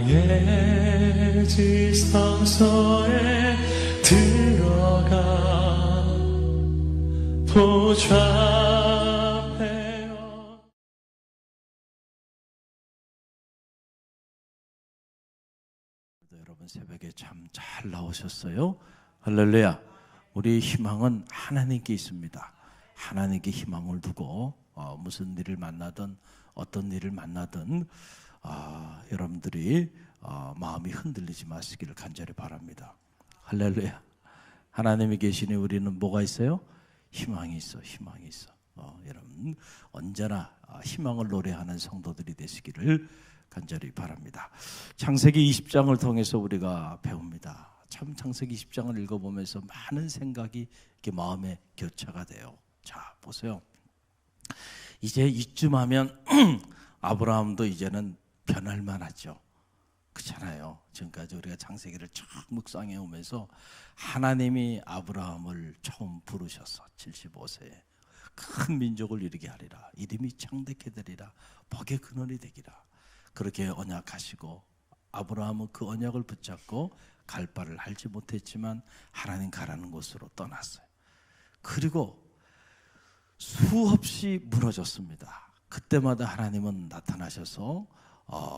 나의 지성소에 들어가 보좌하며. 여러분 새벽에 참 잘 나오셨어요. 할렐루야. 우리의 희망은 하나님께 있습니다. 하나님께 희망을 두고 무슨 일을 만나든 어떤 일을 만나든 여러분들이 마음이 흔들리지 마시기를 간절히 바랍니다. 할렐루야. 하나님이 계시니 우리는 뭐가 있어요? 희망이 있어. 희망이 있어. 여러분 언제나 희망을 노래하는 성도들이 되시기를 간절히 바랍니다. 창세기 20장을 통해서 우리가 배웁니다. 참 창세기 20장을 읽어보면서 많은 생각이 이렇게 마음에 교차가 돼요. 자 보세요. 이제 이쯤 하면 아브라함도 이제는 변할만 하죠. 그렇잖아요. 지금까지 우리가 창세기를 쭉 묵상해 오면서 하나님이 아브라함을 처음 부르셔서 75세에 큰 민족을 이루게 하리라. 이름이 창대케 되리라. 복의 근원이 되기라. 그렇게 언약하시고 아브라함은 그 언약을 붙잡고 갈 바를 알지 못했지만 하나님 가라는 곳으로 떠났어요. 그리고 수없이 무너졌습니다. 그때마다 하나님은 나타나셔서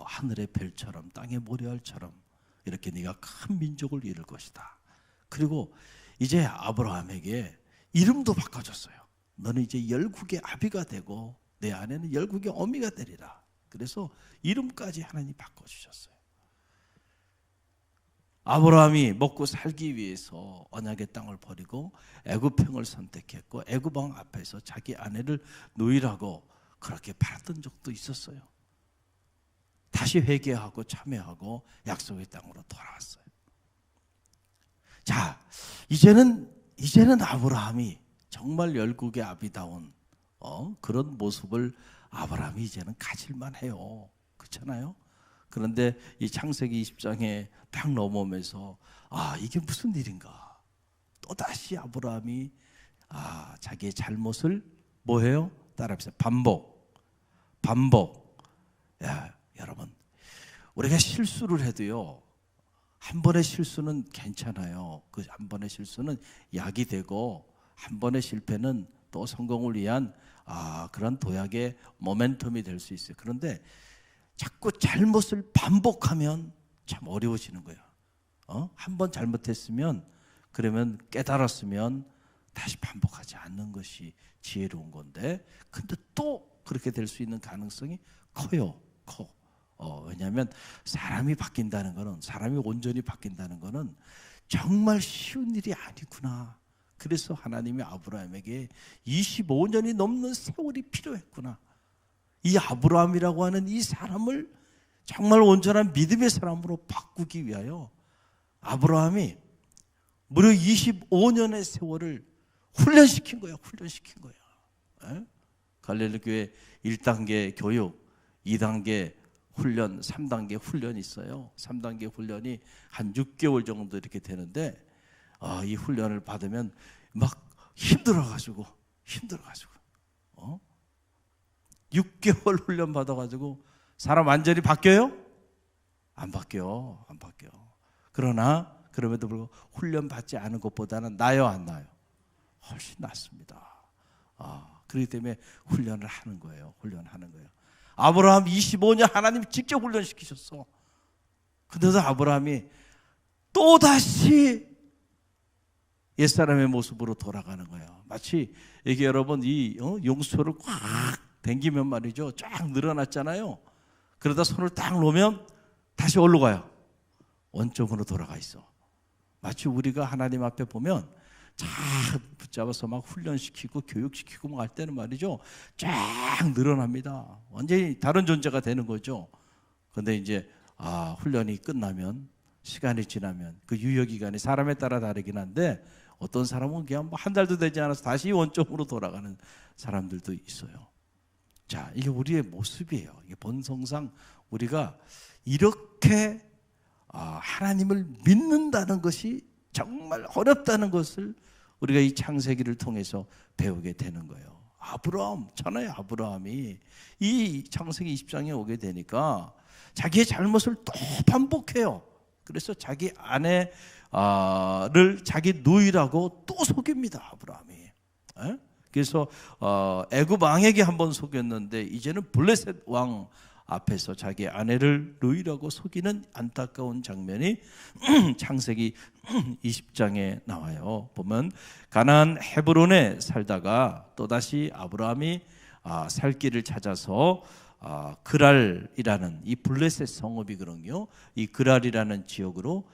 하늘의 별처럼 땅의 모래알처럼 이렇게 네가 큰 민족을 이룰 것이다. 그리고 이제 아브라함에게 이름도 바꿔줬어요. 너는 이제 열국의 아비가 되고 내 아내는 열국의 어미가 되리라. 그래서 이름까지 하나님이 바꿔주셨어요. 아브라함이 먹고 살기 위해서 언약의 땅을 버리고 애굽행을 선택했고 애굽왕 앞에서 자기 아내를 노이라고 그렇게 팔았던 적도 있었어요. 다시 회개하고 참회하고 약속의 땅으로 돌아왔어요. 자, 이제는 아브라함이 정말 열국의 아비다운 그런 모습을 아브라함이 이제는 가질만 해요. 그렇잖아요? 그런데 이 창세기 20장에 딱 넘어오면서 이게 무슨 일인가? 또다시 아브라함이 자기의 잘못을 뭐해요? 따라합시다. 반복. 여러분 우리가 실수를 해도요 한 번의 실수는 괜찮아요. 그 한 번의 실수는 약이 되고 한 번의 실패는 또 성공을 위한 그런 도약의 모멘텀이 될 수 있어요. 그런데 자꾸 잘못을 반복하면 참 어려워지는 거예요. 한 번 잘못했으면 그러면 깨달았으면 다시 반복하지 않는 것이 지혜로운 건데 근데 또 그렇게 될 수 있는 가능성이 커요. 왜냐하면 사람이 바뀐다는 거는 사람이 온전히 바뀐다는 거는 정말 쉬운 일이 아니구나. 그래서 하나님이 아브라함에게 25년이 넘는 세월이 필요했구나. 이 아브라함이라고 하는 이 사람을 정말 온전한 믿음의 사람으로 바꾸기 위하여 아브라함이 무려 25년의 세월을 훈련시킨 거예요. 갈릴리 교회 1단계 교육, 2단계 훈련, 3단계 훈련이 있어요. 3단계 훈련이 한 6개월 정도 이렇게 되는데 이 훈련을 받으면 막 힘들어가지고 6개월 훈련 받아가지고 사람 완전히 바뀌어요? 안 바뀌어. 그러나 그럼에도 불구하고 훈련 받지 않은 것보다는 나요, 안 나요? 훨씬 낫습니다. 그렇기 때문에 훈련을 하는 거예요. 아브라함 25년 하나님 직접 훈련시키셨어. 그래서 아브라함이 또다시 옛사람의 모습으로 돌아가는 거예요. 마치 이게 여러분 이 용수를 꽉 당기면 말이죠. 쫙 늘어났잖아요. 그러다 손을 딱 놓으면 다시 어디로 가요? 원점으로 돌아가 있어. 마치 우리가 하나님 앞에 보면 쫙 붙잡아서 막 훈련시키고 교육시키고 막 할 때는 말이죠. 쫙 늘어납니다. 완전히 다른 존재가 되는 거죠. 그런데 이제 훈련이 끝나면 시간이 지나면 그 유효기간이 사람에 따라 다르긴 한데 어떤 사람은 그냥 뭐 한 달도 되지 않아서 다시 원점으로 돌아가는 사람들도 있어요. 자, 이게 우리의 모습이에요. 이게 본성상 우리가 이렇게 하나님을 믿는다는 것이 정말 어렵다는 것을 우리가 이 창세기를 통해서 배우게 되는 거예요. 아브라함, 천하의 아브라함이 이 창세기 20장에 오게 되니까 자기의 잘못을 또 반복해요. 그래서 자기 아내를 자기 누이라고 또 속입니다, 아브라함이. 그래서 애굽 왕에게 한번 속였는데 이제는 블레셋 왕 앞에서 자기 아내를 누이라고 속이는 안타까운 장면이 창세기 20장에 나와요. 보면 가나안 헤브론에 살다가 또다시 아브라함이 살 길을 찾아서 그랄이라는 이 블레셋 성읍이거든요. 이 그랄이라는 지역으로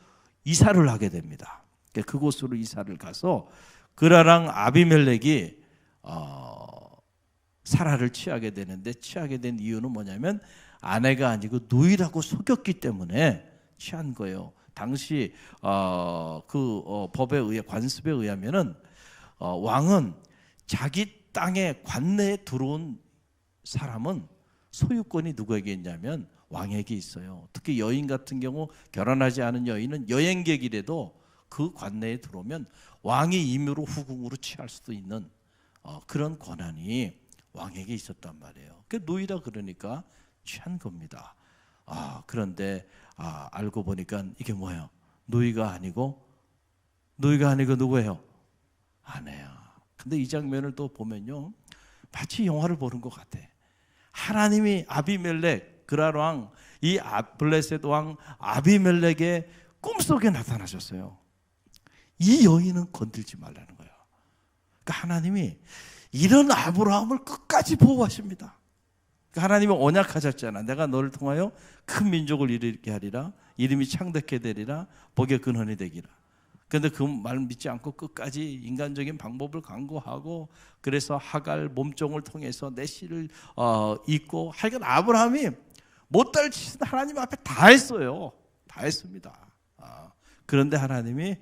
이사를 하게 됩니다. 그곳으로 이사를 가서 그랄왕 아비멜렉이 사라를 취하게 되는데, 취하게 된 이유는 뭐냐면 아내가 아니고 누이라고 속였기 때문에 취한 거예요. 당시 법에 의해, 관습에 의하면은 왕은 자기 땅에 관내에 들어온 사람은 소유권이 누구에게 있냐면 왕에게 있어요. 특히 여인 같은 경우, 결혼하지 않은 여인은 여행객이라도 그 관내에 들어오면 왕이 임의로 후궁으로 취할 수도 있는 그런 권한이 왕에게 있었단 말이에요. 그 누이라 그러니까 취한 겁니다. 그런데 알고 보니까 이게 뭐예요? 누이가 아니고 누구예요? 아내야. 근데 이 장면을 또 보면요, 마치 영화를 보는 것 같아. 하나님이 아비멜렉, 그랄 왕, 이 블레셋 왕 아비멜렉의 꿈속에 나타나셨어요. 이 여인은 건들지 말라는 거예요. 그러니까 하나님이 이런 아브라함을 끝까지 보호하십니다. 그러니까 하나님은 언약하셨잖아. 내가 너를 통하여 큰 민족을 일으키게 하리라. 이름이 창대케 되리라. 복의 근원이 되기라. 그런데 그 말 믿지 않고 끝까지 인간적인 방법을 강구하고, 그래서 하갈 몸종을 통해서 내 씨를 잇고, 하여간 아브라함이 못달 짓은 하나님 앞에 다 했어요. 다 했습니다. 그런데 하나님이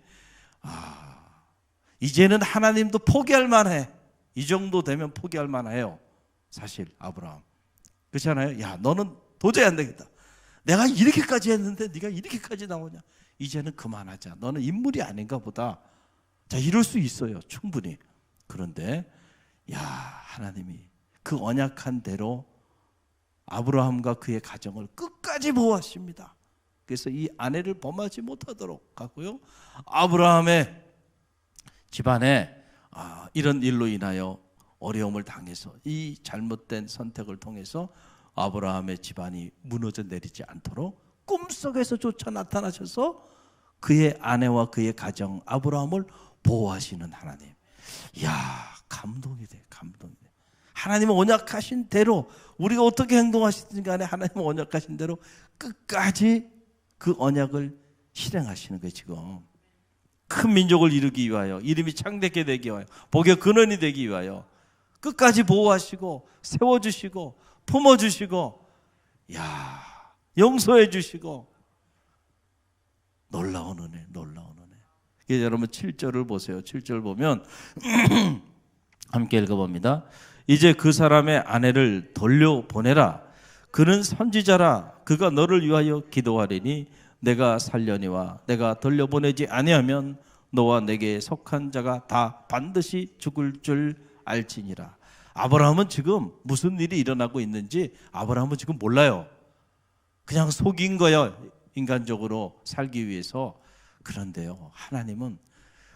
이제는 하나님도 포기할 만해. 이 정도 되면 포기할 만해요. 사실 아브라함 그렇잖아요. 야, 너는 도저히 안 되겠다. 내가 이렇게까지 했는데 네가 이렇게까지 나오냐. 이제는 그만하자. 너는 인물이 아닌가 보다. 자, 이럴 수 있어요, 충분히. 그런데 하나님이 그 언약한 대로 아브라함과 그의 가정을 끝까지 보호하십니다. 그래서 이 아내를 범하지 못하도록 하고요, 아브라함의 집안에 이런 일로 인하여 어려움을 당해서, 이 잘못된 선택을 통해서 아브라함의 집안이 무너져 내리지 않도록 꿈속에서조차 나타나셔서 그의 아내와 그의 가정 아브라함을 보호하시는 하나님. 감동이 돼. 감동이 돼. 하나님은 언약하신 대로, 우리가 어떻게 행동하시든 간에 하나님은 언약하신 대로 끝까지 그 언약을 실행하시는 거예요. 지금 큰 민족을 이루기 위하여, 이름이 창대케 되기 위하여, 복의 근원이 되기 위하여 끝까지 보호하시고 세워주시고 품어주시고 용서해 주시고, 놀라운 은혜, 놀라운 은혜. 여러분 7절을 보세요. 7절 보면 함께 읽어봅니다. 이제 그 사람의 아내를 돌려보내라. 그는 선지자라. 그가 너를 위하여 기도하리니 내가 살려니와 내가 돌려보내지 아니하면 너와 내게 속한 자가 다 반드시 죽을 줄 알지니라. 아브라함은 지금 무슨 일이 일어나고 있는지 아브라함은 지금 몰라요. 그냥 속인 거예요, 인간적으로 살기 위해서. 그런데요, 하나님은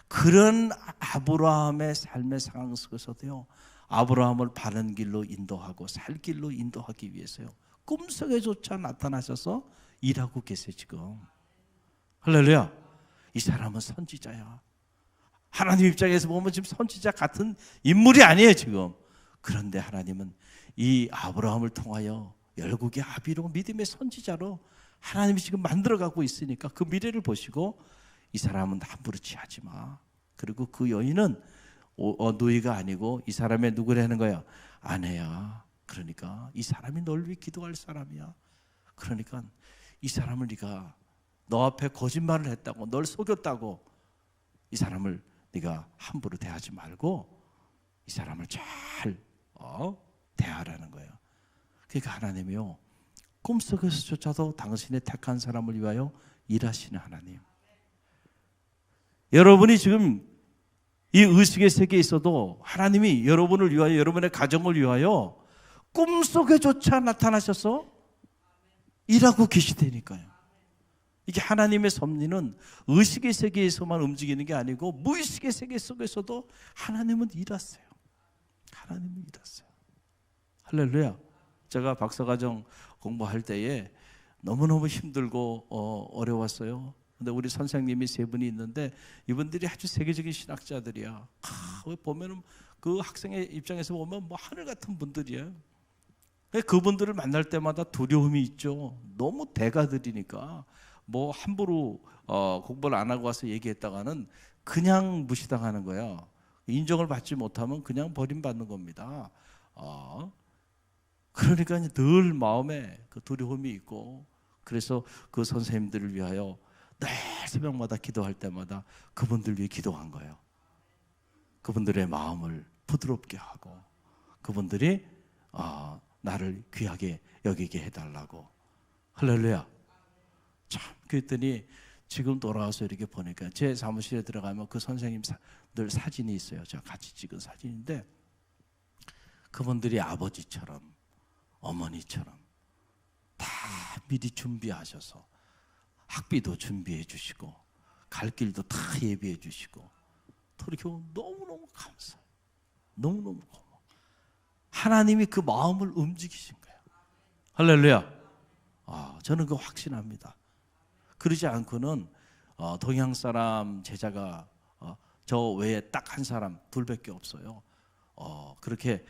그런 아브라함의 삶의 상황 속에서도요, 아브라함을 바른 길로 인도하고 살 길로 인도하기 위해서요, 꿈속에조차 나타나셔서 일하고 계세요. 지금 할렐루야. 이 사람은 선지자야. 하나님 입장에서 보면 지금 선지자 같은 인물이 아니에요 지금. 그런데 하나님은 이 아브라함을 통하여 열국의 아비로, 믿음의 선지자로 하나님이 지금 만들어가고 있으니까 그 미래를 보시고 이 사람은 함부로 취하지 마. 그리고 그 여인은 누이가 아니고 이 사람의 누구라는 거야? 아내야. 그러니까 이 사람이 널 위해 기도할 사람이야. 그러니까 이 사람을 네가, 너 앞에 거짓말을 했다고, 널 속였다고 이 사람을 네가 함부로 대하지 말고 이 사람을 잘 대하라는 거예요. 그러니까 하나님이요, 꿈속에서조차도 당신의 택한 사람을 위하여 일하시는 하나님. 여러분이 지금 이 의식의 세계에 있어도 하나님이 여러분을 위하여, 여러분의 가정을 위하여 꿈속에조차 나타나셔서 일하고 계시다니까요. 이게 하나님의 섭리는 의식의 세계에서만 움직이는 게 아니고 무의식의 세계 속에서도 하나님은 일하세요. 하나님은 일하세요. 할렐루야. 제가 박사과정 공부할 때에 너무너무 힘들고 어려웠어요. 근데 우리 선생님이 세 분이 있는데 이분들이 아주 세계적인 신학자들이야. 보면은 그 학생의 입장에서 보면 뭐 하늘 같은 분들이에요. 그분들을 만날 때마다 두려움이 있죠. 너무 대가들이니까 뭐 함부로 공부를 안 하고 와서 얘기했다가는 그냥 무시당하는 거야. 인정을 받지 못하면 그냥 버림받는 겁니다. 그러니까 늘 마음에 그 두려움이 있고, 그래서 그 선생님들을 위하여 늘 새벽마다 기도할 때마다 그분들 위해 기도한 거예요. 그분들의 마음을 부드럽게 하고 그분들이 나를 귀하게 여기게 해달라고. 할렐루야. 참, 그랬더니 지금 돌아와서 이렇게 보니까 제 사무실에 들어가면 그 선생님들 사진이 있어요. 제가 같이 찍은 사진인데 그분들이 아버지처럼 어머니처럼 다 미리 준비하셔서 학비도 준비해 주시고 갈 길도 다 예비해 주시고 이렇게 너무너무 감사해요. 너무너무 고마워요. 하나님이 그 마음을 움직이신 거예요. 할렐루야. 저는 그거 확신합니다. 그러지 않고는 동양 사람 제자가 저 외에 딱 한 사람, 둘밖에 없어요. 그렇게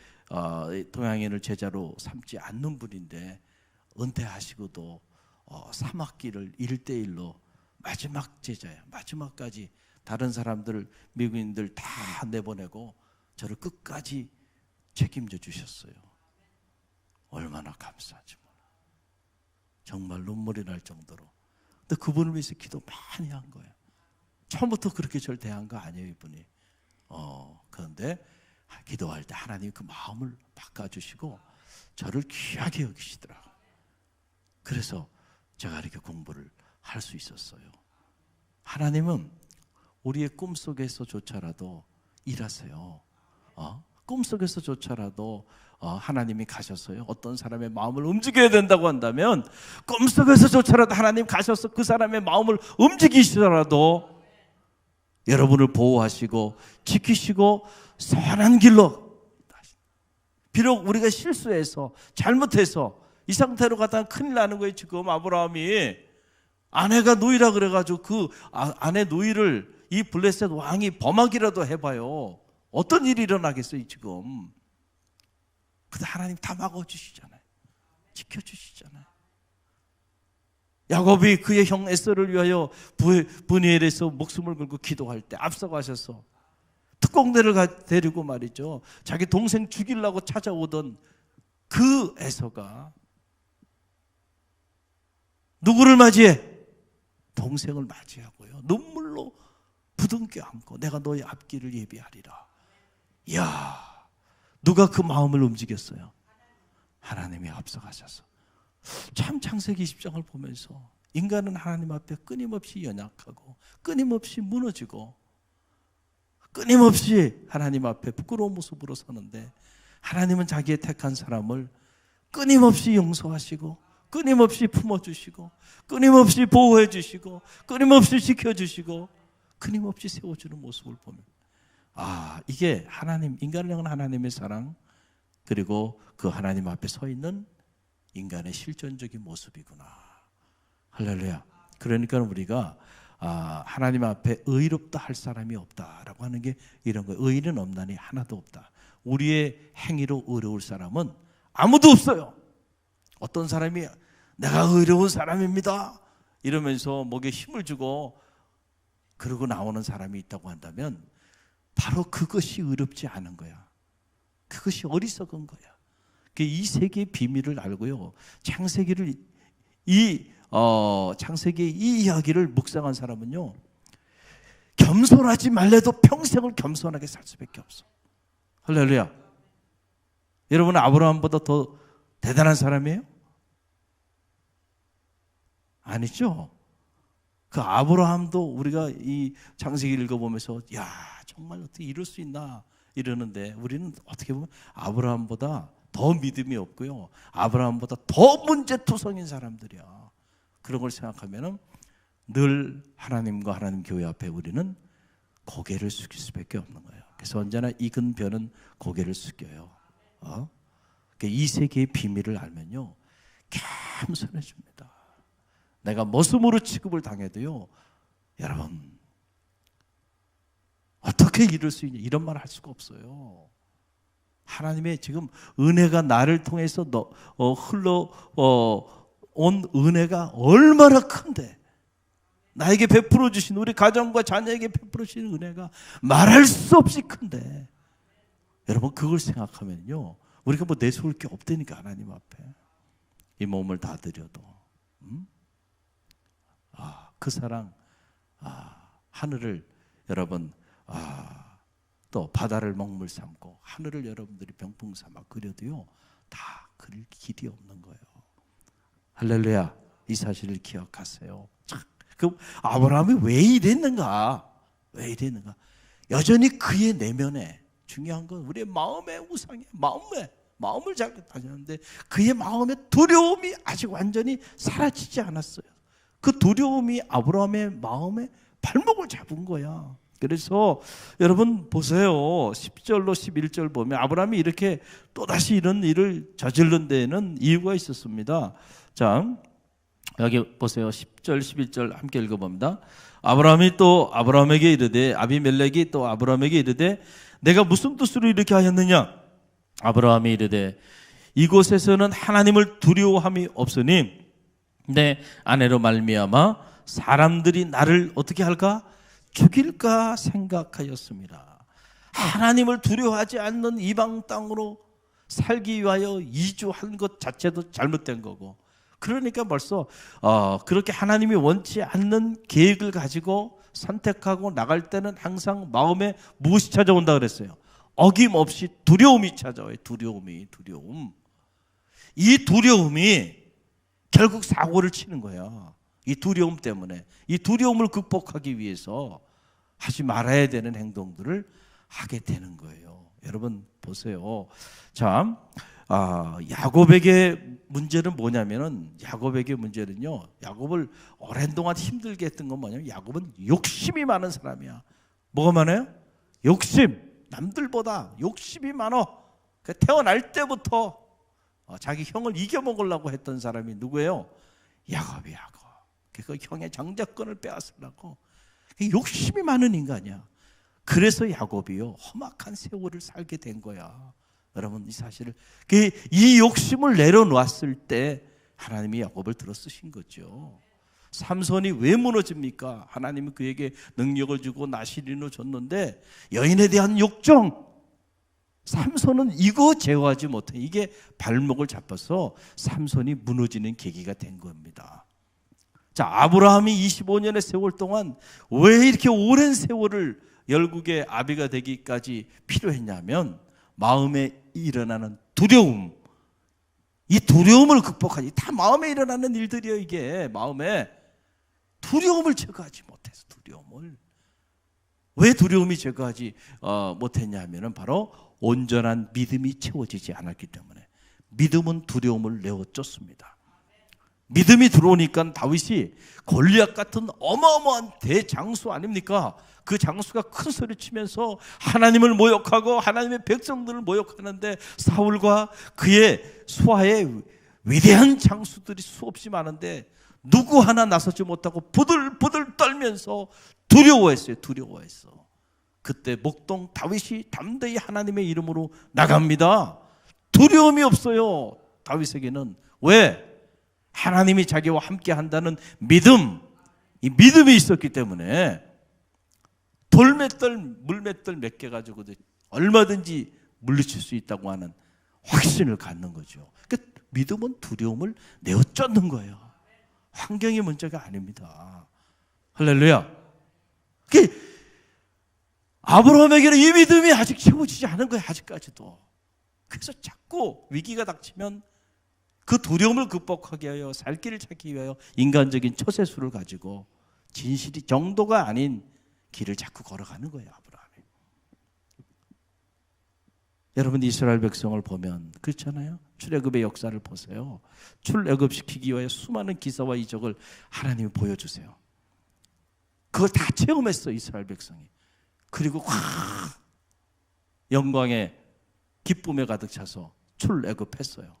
동양인을 제자로 삼지 않는 분인데 은퇴하시고도 3학기를 1대1로 마지막 제자예요. 마지막까지 다른 사람들, 미국인들 다 내보내고 저를 끝까지 책임져 주셨어요. 얼마나 감사하지 몰라. 정말 눈물이 날 정도로. 근데 그분을 위해서 기도 많이 한 거예요. 처음부터 그렇게 절 대한 거 아니에요, 이분이. 그런데 기도할 때 하나님이 그 마음을 바꿔주시고 저를 귀하게 여기시더라고요. 그래서 제가 이렇게 공부를 할 수 있었어요. 하나님은 우리의 꿈속에서조차라도 일하세요. 꿈속에서조차라도 하나님이 가셨어요. 어떤 사람의 마음을 움직여야 된다고 한다면 꿈속에서조차라도 하나님 가셔서 그 사람의 마음을 움직이시더라도 여러분을 보호하시고 지키시고 선한 길로, 비록 우리가 실수해서 잘못해서 이 상태로 가다가 큰일 나는 거예요. 지금 아브라함이 아내가 노이라 그래가지고 그 아내 노이를 이 블레셋 왕이 범하기라도 해봐요. 어떤 일이 일어나겠어요 지금. 근데 하나님 다 막아주시잖아요. 지켜주시잖아요. 야곱이 그의 형 에서를 위하여 브니엘에서 목숨을 걸고 기도할 때 앞서가셔서 특공대를 데리고 말이죠, 자기 동생 죽이려고 찾아오던 그 에서가 누구를 맞이해? 동생을 맞이하고요, 눈물로 부둥켜 안고 내가 너의 앞길을 예비하리라. 이야, 누가 그 마음을 움직였어요? 하나님이 앞서가셔서. 참, 창세기 20장을 보면서 인간은 하나님 앞에 끊임없이 연약하고 끊임없이 무너지고 끊임없이 하나님 앞에 부끄러운 모습으로 서는데 하나님은 자기의 택한 사람을 끊임없이 용서하시고 끊임없이 품어주시고 끊임없이 보호해 주시고 끊임없이 지켜주시고 끊임없이 세워주는 모습을 보면 이게 하나님, 인간을 향한 하나님의 사랑, 그리고 그 하나님 앞에 서 있는 인간의 실존적인 모습이구나. 할렐루야. 그러니까 우리가 하나님 앞에 의롭다 할 사람이 없다라고 하는 게 이런 거예요. 의인은 없나니 하나도 없다. 우리의 행위로 의로울 사람은 아무도 없어요. 어떤 사람이 내가 의로운 사람입니다 이러면서 목에 힘을 주고 그러고 나오는 사람이 있다고 한다면 바로 그것이 의롭지 않은 거야. 그것이 어리석은 거야. 이 세계의 비밀을 알고요, 창세기의 이 이야기를 묵상한 사람은요, 겸손하지 말래도 평생을 겸손하게 살 수밖에 없어. 할렐루야. 여러분은 아브라함보다 더 대단한 사람이에요? 아니죠. 그 아브라함도 우리가 이 창세기 읽어보면서 야 정말 어떻게 이럴 수 있나 이러는데 우리는 어떻게 보면 아브라함보다 더 믿음이 없고요, 아브라함보다 더 문제투성인 사람들이야. 그런 걸 생각하면은 늘 하나님과 하나님 교회 앞에 우리는 고개를 숙일 수밖에 없는 거예요. 그래서 언제나 익은 벼는 고개를 숙여요. 이 세계의 비밀을 알면요 겸손해집니다. 내가 머슴으로 취급을 당해도요, 여러분 어떻게 이럴 수 있냐 이런 말 할 수가 없어요. 하나님의 지금 은혜가 나를 통해서 온 은혜가 얼마나 큰데, 나에게 베풀어 주신, 우리 가정과 자녀에게 베풀어 주신 은혜가 말할 수 없이 큰데, 여러분 그걸 생각하면요 우리가 뭐 내세울 게 없다니까. 하나님 앞에 이 몸을 다 드려도 그 사랑, 하늘을 여러분 또 바다를 먹물 삼고 하늘을 여러분들이 병풍 삼아 그려도요 다 그릴 길이 없는 거예요. 할렐루야. 이 사실을 기억하세요. 그 아브라함이 왜 이랬는가? 왜 이랬는가? 여전히 그의 내면에, 중요한 건 우리의 마음의 우상에, 마음을 잘 다녔는데 그의 마음의 두려움이 아직 완전히 사라지지 않았어요. 그 두려움이 아브라함의 마음에 발목을 잡은 거야. 그래서 여러분 보세요. 10절로 11절 보면 아브라함이 이렇게 또다시 이런 일을 저지른 데에는 이유가 있었습니다. 자, 여기 보세요. 10절 11절 함께 읽어봅니다. 아브라함이 또 아브라함에게 이르되, 아비멜렉이 또 아브라함에게 이르되 내가 무슨 뜻으로 이렇게 하였느냐? 아브라함이 이르되 이곳에서는 하나님을 두려워함이 없으니 내 아내로 말미암아 사람들이 나를 어떻게 할까? 죽일까 생각하였습니다. 하나님을 두려워하지 않는 이방 땅으로 살기 위하여 이주한 것 자체도 잘못된 거고, 그러니까 벌써 그렇게 하나님이 원치 않는 계획을 가지고 선택하고 나갈 때는 항상 마음에 무엇이 찾아온다 그랬어요? 어김없이 두려움이 찾아와요. 두려움. 이 두려움이 결국 사고를 치는 거야. 이 두려움 때문에, 이 두려움을 극복하기 위해서 하지 말아야 되는 행동들을 하게 되는 거예요. 여러분 보세요. 자, 야곱에게 문제는 뭐냐면은, 야곱에게 문제는요, 야곱을 오랜 동안 힘들게 했던 건 뭐냐면, 야곱은 욕심이 많은 사람이야. 뭐가 많아요? 욕심. 남들보다 욕심이 많어. 태어날 때부터 자기 형을 이겨먹으려고 했던 사람이 누구예요? 야곱이야. 그 형의 장자권을 빼앗으려고. 욕심이 많은 인간이야. 그래서 야곱이요 험악한 세월을 살게 된 거야. 여러분 이 사실을, 이 욕심을 내려놨을 때 하나님이 야곱을 들어 쓰신 거죠. 삼손이 왜 무너집니까? 하나님이 그에게 능력을 주고 나시린을 줬는데 여인에 대한 욕정, 삼손은 이거 제어하지 못해. 이게 발목을 잡아서 삼손이 무너지는 계기가 된 겁니다. 자, 아브라함이 25년의 세월 동안 왜 이렇게 오랜 세월을 열국의 아비가 되기까지 필요했냐면, 마음에 일어나는 두려움, 이 두려움을 극복하지. 다 마음에 일어나는 일들이에요. 이게 마음에 두려움을 제거하지 못해서. 두려움을 왜 두려움이 제거하지 못했냐면은 바로 온전한 믿음이 채워지지 않았기 때문에. 믿음은 두려움을 내어 쫓습니다. 믿음이 들어오니까 다윗이 골리앗 같은 어마어마한 대장수 아닙니까? 그 장수가 큰 소리 치면서 하나님을 모욕하고 하나님의 백성들을 모욕하는데, 사울과 그의 수하의 위대한 장수들이 수없이 많은데 누구 하나 나서지 못하고 부들부들 떨면서 두려워했어요. 그때 목동 다윗이 담대히 하나님의 이름으로 나갑니다. 두려움이 없어요. 다윗에게는. 왜? 하나님이 자기와 함께 한다는 믿음, 이 믿음이 있었기 때문에 물맷돌 몇 개 가지고 얼마든지 물리칠 수 있다고 하는 확신을 갖는 거죠. 그러니까 믿음은 두려움을 내어 쫓는 거예요. 환경이 문제가 아닙니다. 할렐루야. 아브라함에게는 이 믿음이 아직 채워지지 않은 거예요. 아직까지도. 그래서 자꾸 위기가 닥치면 그 두려움을 극복하기 위하여, 살 길을 찾기 위하여 인간적인 처세술을 가지고 진실이 정도가 아닌 길을 자꾸 걸어가는 거예요, 아브라함이. 여러분 이스라엘 백성을 보면 그렇잖아요. 출애굽의 역사를 보세요. 출애굽시키기 위해 수많은 기사와 이적을 하나님이 보여주세요. 그걸 다 체험했어, 이스라엘 백성이. 그리고 확 영광의 기쁨에 가득 차서 출애굽했어요.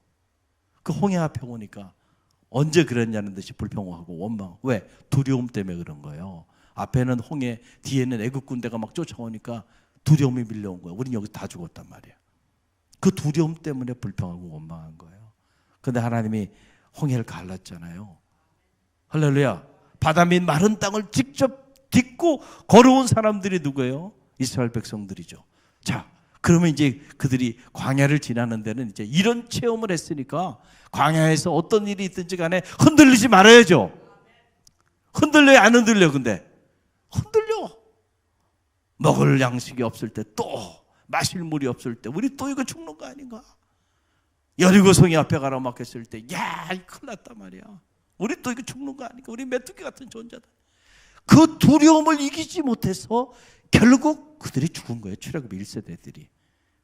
그 홍해 앞에 오니까 언제 그랬냐는 듯이 불평하고 원망. 왜? 두려움 때문에 그런 거예요. 앞에는 홍해, 뒤에는 애국 군대가 막 쫓아오니까 두려움이 밀려온 거예요. 우린 여기 다 죽었단 말이에요. 그 두려움 때문에 불평하고 원망한 거예요. 그런데 하나님이 홍해를 갈랐잖아요. 할렐루야. 바다 및 마른 땅을 직접 딛고 걸어온 사람들이 누구예요? 이스라엘 백성들이죠. 자, 그러면 이제 그들이 광야를 지나는 데는 이제 이런 체험을 했으니까 광야에서 어떤 일이 있든지 간에 흔들리지 말아야죠. 흔들려요, 안 흔들려? 근데 흔들려. 먹을 양식이 없을 때, 또 마실 물이 없을 때 우리 또 이거 죽는 거 아닌가? 여리고성이 앞에 가로막혔을 때, 야, 큰일 났단 말이야. 우리 또 이거 죽는 거 아닌가? 우리 메뚜기 같은 존재다. 그 두려움을 이기지 못해서 결국 그들이 죽은 거예요. 출애굽 1세대들이.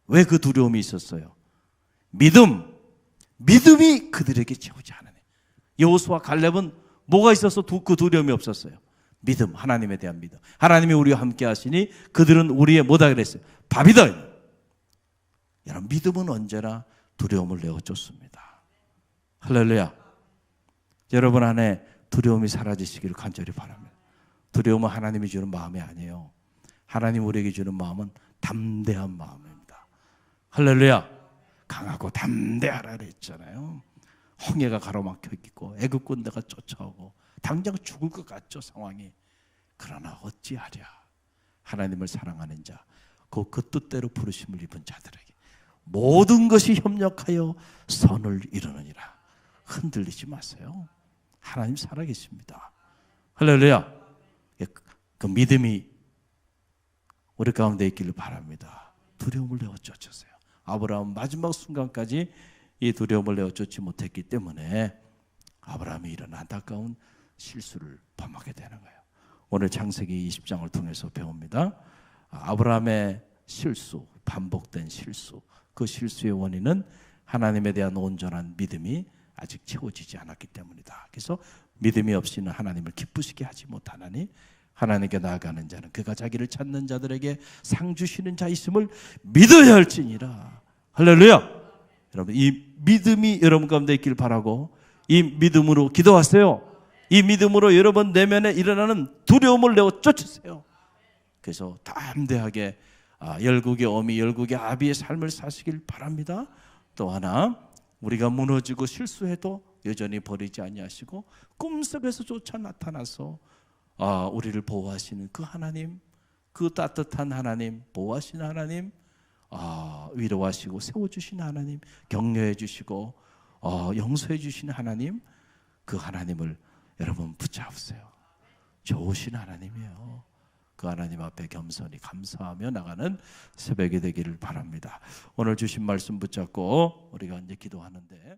왜 그 두려움이 있었어요? 믿음이 그들에게 채우지 않으네. 여호수아 갈렙은 뭐가 있어서 그 두려움이 없었어요? 믿음, 하나님에 대한 믿음. 하나님이 우리와 함께 하시니 그들은 우리의 뭐다 그랬어요? 밥이다. 여러분, 믿음은 언제나 두려움을 내어줬습니다. 할렐루야. 여러분 안에 두려움이 사라지시기를 간절히 바랍니다. 두려움은 하나님이 주는 마음이 아니에요. 하나님 우리에게 주는 마음은 담대한 마음입니다. 할렐루야. 강하고 담대하라 그랬잖아요. 홍해가 가로막혀 있고 애굽 군대가 쫓아오고 당장 죽을 것 같죠, 상황이. 그러나 어찌하랴. 하나님을 사랑하는 자, 그 뜻대로 부르심을 입은 자들에게 모든 것이 협력하여 선을 이루느니라. 흔들리지 마세요. 하나님 살아계십니다. 할렐루야. 그 믿음이 우리 가운데 있기를 바랍니다. 두려움을 내어쫓으세요. 아브라함 마지막 순간까지 이 두려움을 내어쫓지 못했기 때문에 아브라함이 이런 안타까운 실수를 범하게 되는 거예요. 오늘 창세기 20장을 통해서 배웁니다. 아브라함의 실수, 반복된 실수, 그 실수의 원인은 하나님에 대한 온전한 믿음이 아직 채워지지 않았기 때문이다. 그래서 믿음이 없이는 하나님을 기쁘시게 하지 못하나니 하나님께 나아가는 자는 그가 자기를 찾는 자들에게 상 주시는 자 있음을 믿어야 할지니라. 할렐루야. 여러분, 이 믿음이 여러분 가운데 있길 바라고 이 믿음으로 기도하세요. 이 믿음으로 여러분 내면에 일어나는 두려움을 내어쫓으세요. 그래서 담대하게 열국의 어미, 열국의 아비의 삶을 사시길 바랍니다. 또 하나, 우리가 무너지고 실수해도 여전히 버리지 아니하시고 꿈속에서조차 나타나서 우리를 보호하시는 그 하나님, 그 따뜻한 하나님, 보호하시는 하나님, 위로하시고 세워주시는 하나님, 격려해 주시고 용서해 주시는 하나님, 그 하나님을 여러분 붙잡으세요. 좋으신 하나님이에요. 그 하나님 앞에 겸손히 감사하며 나가는 새벽이 되기를 바랍니다. 오늘 주신 말씀 붙잡고 우리가 이제 기도하는데